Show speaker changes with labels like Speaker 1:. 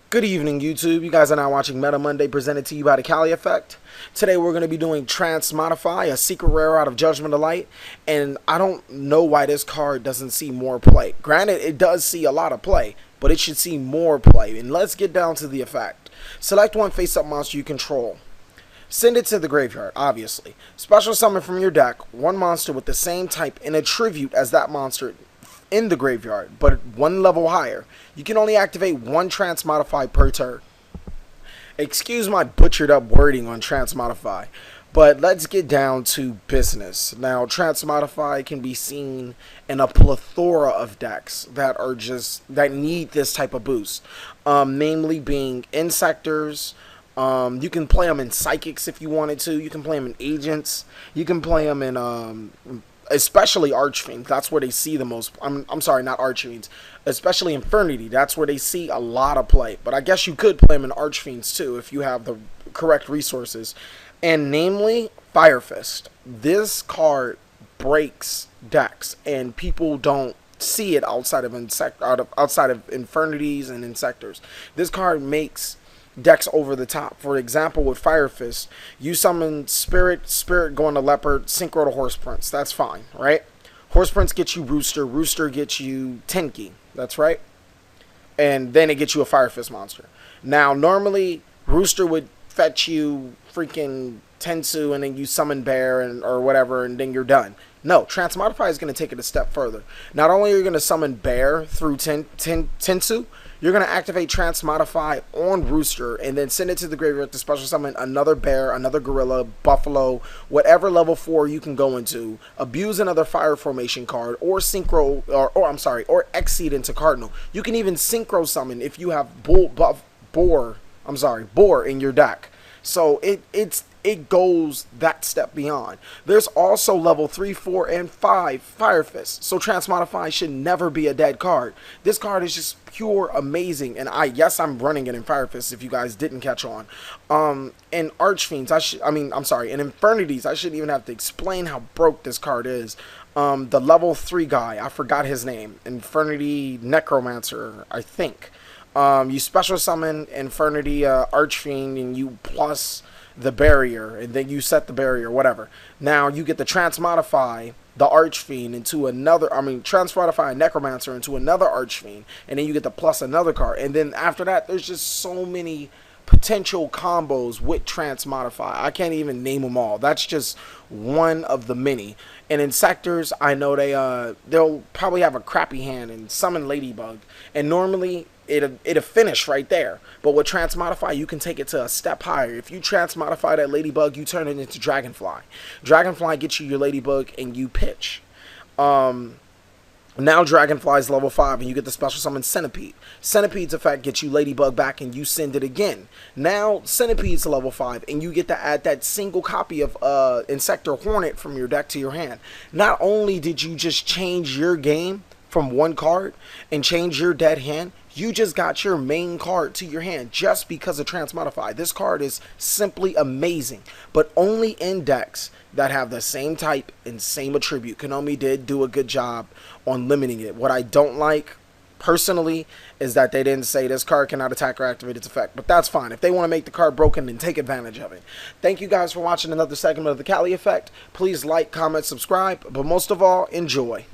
Speaker 1: Good evening, YouTube. You guys are now watching Meta Monday presented to you by TheCaliEffect. Today we're going to be doing Transmodify, a secret rare out of Judgment of Light, and I don't know why this card doesn't see more play. Granted, it does see a lot of play, but it should see more play. And let's get down to the effect. Select one face-up monster you control. Send it to the graveyard, obviously. Special summon from your deck one monster with the same type and a tribute as that monster in the graveyard, but one level higher. You can only activate one Transmodify per turn. Excuse my butchered up wording on Transmodify, but let's get down to business. Now, Transmodify can be seen in a plethora of decks that need this type of boost, namely being Insectors. You can play them in Psychics if you wanted to. You can play them in Agents. You can play them in especially Archfiends. That's where they see the most. I'm sorry, not Archfiends. Especially Infernity. That's where they see a lot of play. But I guess you could play them in Archfiends too if you have the correct resources. And namely, Fire Fist. This card breaks decks, and people don't see it outside of Infernities and Insectors. This card makes decks over the top. For example, with Fire Fist, you summon Spirit going to Leopard, Synchro to Horse Prince. That's fine, right? Horse Prince gets you Rooster, Rooster gets you Tenki. That's right. And then it gets you a Fire Fist monster. Now, normally, Rooster would fetch you freaking Tensu, and then you summon Bear or whatever, and then you're done. No, Transmodify is going to take it a step further. Not only are you going to summon Bear through Tensu, you're going to activate Transmodify on Rooster and then send it to the graveyard to special summon another Bear, another Gorilla, Buffalo, whatever level 4 you can go into, abuse another Fire Formation card, or Synchro, or Exceed into Cardinal. You can even Synchro summon if you have Boar in your deck. So it goes that step beyond. There's also level 3, 4, and 5 Fire Fist. So Transmodify should never be a dead card. This card is just pure amazing. And I'm running it in Fire Fist if you guys didn't catch on. In Archfiends, in Infernities, I shouldn't even have to explain how broke this card is. The level 3 guy, I forgot his name. Infernity Necromancer, I think. You special summon Infernity Archfiend, and you plus the barrier, and then you set the barrier, whatever. Now you get the Transmodify the Archfiend into another, Transmodify a Necromancer into another Archfiend, and then you get the plus another card. And then after that, there's just so many potential combos with Transmodify. I can't even name them all. That's just one of the many. And in Sectors, I know they'll probably have a crappy hand and summon Ladybug, and normally it'll finish right there. But with Transmodify, you can take it to a step higher. If you Transmodify that Ladybug, you turn it into Dragonfly. Dragonfly gets you your Ladybug, and you pitch. Now Dragonfly is level 5, and you get the special summon Centipede. Centipede's effect gets you Ladybug back, and you send it again. Now Centipede's level 5, and you get to add that single copy of Insector Hornet from your deck to your hand. Not only did you just change your game from one card and change your dead hand, you just got your main card to your hand just because of Transmodify. This card is simply amazing, but only in decks that have the same type and same attribute. Konami did do a good job on limiting it. What I don't like, personally, is that they didn't say this card cannot attack or activate its effect. But that's fine. If they want to make the card broken, then take advantage of it. Thank you guys for watching another segment of the Cali Effect. Please like, comment, subscribe, but most of all, enjoy.